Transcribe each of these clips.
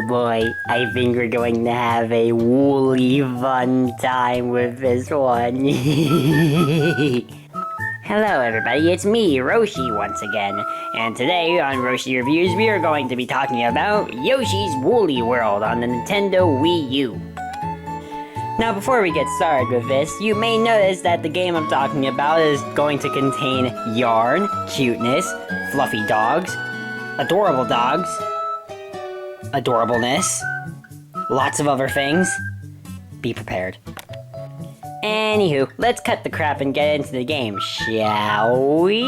boy, I think we're going to have a woolly fun time with this one. Hello everybody, it's me, Roshi, once again. And today on Roshi Reviews, we are going to be talking about Yoshi's Woolly World on the Nintendo Wii U. Now before we get started with this, you may notice that the game I'm talking about is going to contain yarn, cuteness, fluffy dogs, adorableness, lots of other things. Be prepared. Anywho, let's cut the crap and get into the game, shall we?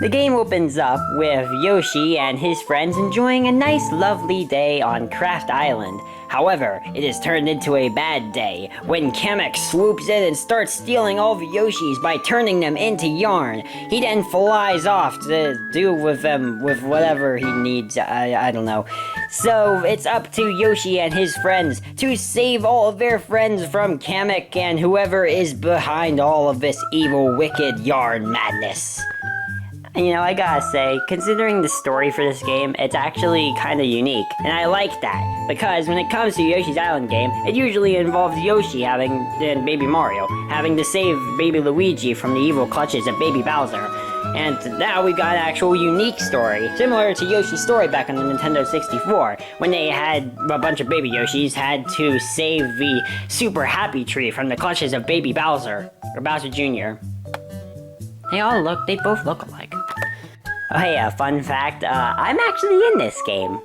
The game opens up with Yoshi and his friends enjoying a nice lovely day on Craft Island. However, it is turned into a bad day when Kamek swoops in and starts stealing all the Yoshis by turning them into yarn. He then flies off to do with them with whatever he needs, I don't know. So it's up to Yoshi and his friends to save all of their friends from Kamek and whoever is behind all of this evil, wicked yarn madness. You know, I gotta say, considering the story for this game, it's actually kinda unique, and I like that, because when it comes to Yoshi's Island game, it usually involves Yoshi and Baby Mario having to save Baby Luigi from the evil clutches of Baby Bowser. And now we got an actual unique story, similar to Yoshi's story back on the Nintendo 64, when they had a bunch of Baby Yoshis had to save the Super Happy Tree from the clutches of Baby Bowser, or Bowser Jr. They both look alike. Oh hey, fun fact, I'm actually in this game.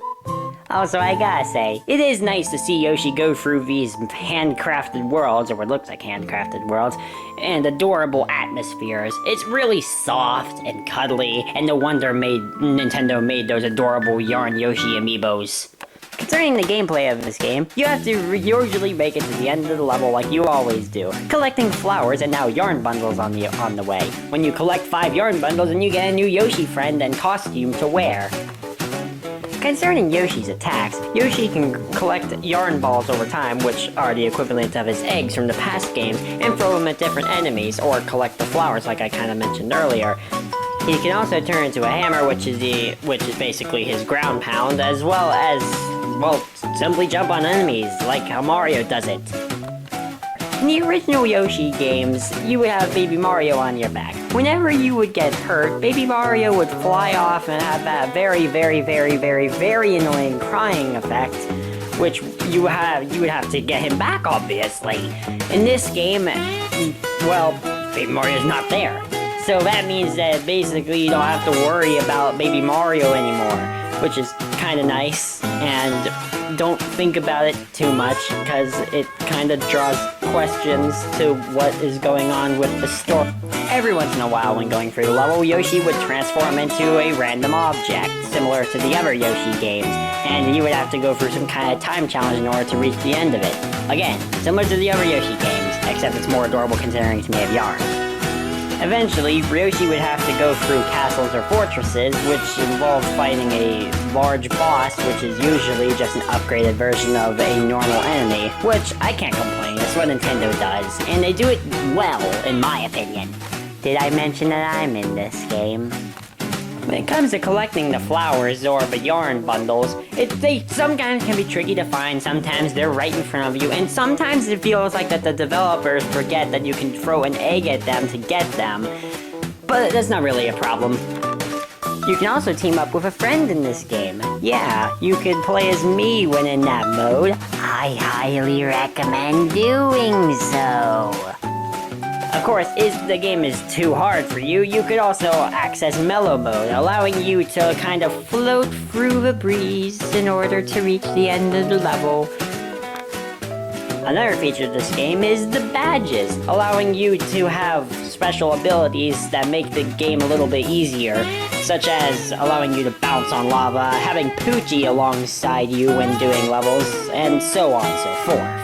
Also, I gotta say, it is nice to see Yoshi go through these handcrafted worlds, or what looks like handcrafted worlds, and adorable atmospheres. It's really soft and cuddly, and no wonder Nintendo made those adorable Yarn Yoshi amiibos. Concerning the gameplay of this game, you have to usually make it to the end of the level like you always do, collecting flowers and now yarn bundles on the way. When you collect 5 yarn bundles, and you get a new Yoshi friend and costume to wear. Concerning Yoshi's attacks, Yoshi can collect yarn balls over time, which are the equivalent of his eggs from the past game, and throw them at different enemies, or collect the flowers like I kinda mentioned earlier. He can also turn into a hammer, which is basically his ground pound, as well as, well, simply jump on enemies, like how Mario does it. In the original Yoshi games, you would have Baby Mario on your back. Whenever you would get hurt, Baby Mario would fly off and have that very, very, very, very, very annoying crying effect, which you would have to get him back, obviously. In this game, well, Baby Mario's not there. So that means that basically you don't have to worry about Baby Mario anymore, which is kind of nice, and don't think about it too much, because it kind of draws questions to what is going on with the story. Every once in a while when going through the level, Yoshi would transform into a random object, similar to the other Yoshi games, and you would have to go through some kind of time challenge in order to reach the end of it. Again, similar to the other Yoshi games, except it's more adorable considering it's made of yarn. Eventually, Yoshi would have to go through castles or fortresses, which involves fighting a large boss, which is usually just an upgraded version of a normal enemy, which I can't complain, that's what Nintendo does, and they do it well, in my opinion. Did I mention that I'm in this game? When it comes to collecting the flowers or the yarn bundles, they sometimes can be tricky to find, sometimes they're right in front of you, and sometimes it feels like that the developers forget that you can throw an egg at them to get them. But that's not really a problem. You can also team up with a friend in this game. Yeah, you could play as me when in that mode. I highly recommend doing so. Of course, if the game is too hard for you, you could also access mellow mode, allowing you to kind of float through the breeze in order to reach the end of the level. Another feature of this game is the badges, allowing you to have special abilities that make the game a little bit easier, such as allowing you to bounce on lava, having Poochie alongside you when doing levels, and so on and so forth.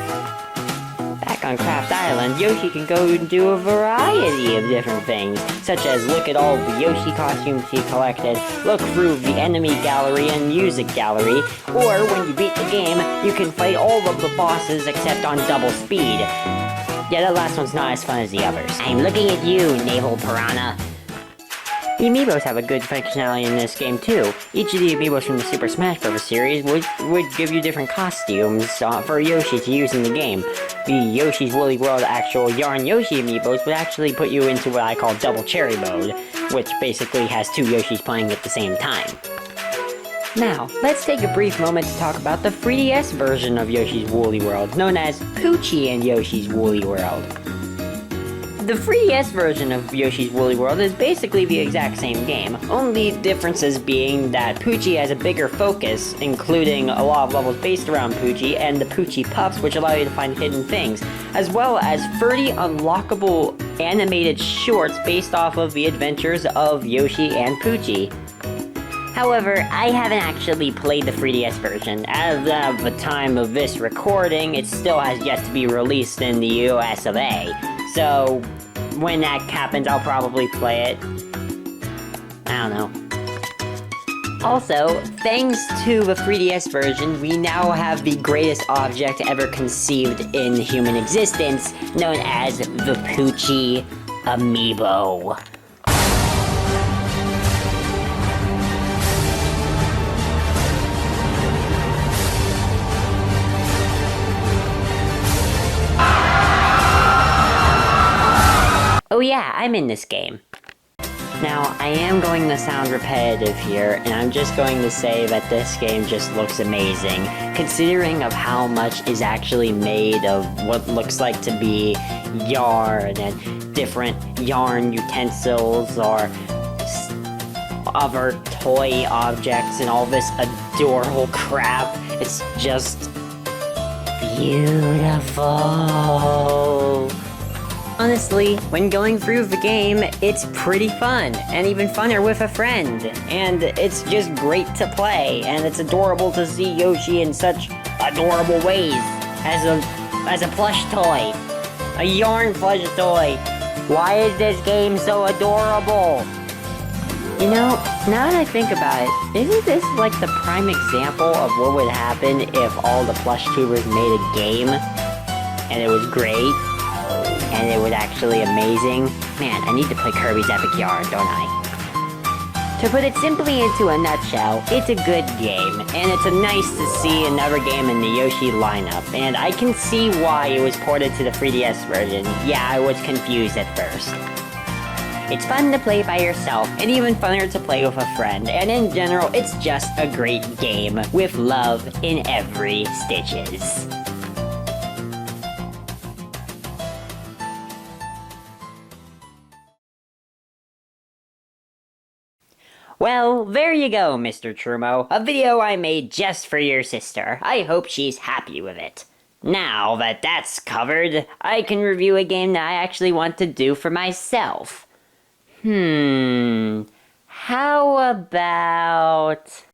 Back on Craft Island, Yoshi can go and do a variety of different things, such as look at all the Yoshi costumes he collected, look through the enemy gallery and music gallery, or when you beat the game, you can fight all of the bosses except on double speed. Yeah, that last one's not as fun as the others. I'm looking at you, Naval Piranha. The amiibos have a good functionality in this game too. Each of the amiibos from the Super Smash Bros. Series would give you different costumes for Yoshi to use in the game. The Yoshi's Woolly World actual Yarn Yoshi amiibos would actually put you into what I call double cherry mode, which basically has two Yoshis playing at the same time. Now, let's take a brief moment to talk about the 3DS version of Yoshi's Woolly World, known as Poochie and Yoshi's Woolly World. The 3DS version of Yoshi's Woolly World is basically the exact same game, only differences being that Poochie has a bigger focus, including a lot of levels based around Poochie and the Poochie Pups, which allow you to find hidden things, as well as 30 unlockable animated shorts based off of the adventures of Yoshi and Poochie. However, I haven't actually played the 3DS version. As of the time of this recording, it still has yet to be released in the US of A. So, when that happens, I'll probably play it. I don't know. Also, thanks to the 3DS version, we now have the greatest object ever conceived in human existence, known as the Poochie Amiibo. Oh yeah, I'm in this game. Now, I am going to sound repetitive here, and I'm just going to say that this game just looks amazing, considering of how much is actually made of what looks like to be yarn and different yarn utensils or other toy objects and all this adorable crap. It's just beautiful. Honestly, when going through the game, it's pretty fun, and even funner with a friend, and it's just great to play, and it's adorable to see Yoshi in such adorable ways, as a plush toy, a yarn plush toy. Why is this game so adorable? You know, now that I think about it, isn't this like the prime example of what would happen if all the plush tubers made a game, and it was great? And it was actually amazing. Man, I need to play Kirby's Epic Yarn, don't I? To put it simply into a nutshell, it's a good game, and it's nice to see another game in the Yoshi lineup, and I can see why it was ported to the 3DS version. Yeah, I was confused at first. It's fun to play by yourself, and even funner to play with a friend, and in general, it's just a great game, with love in every stitches. Well, there you go, Mr. Trumo. A video I made just for your sister. I hope she's happy with it. Now that that's covered, I can review a game that I actually want to do for myself. How about...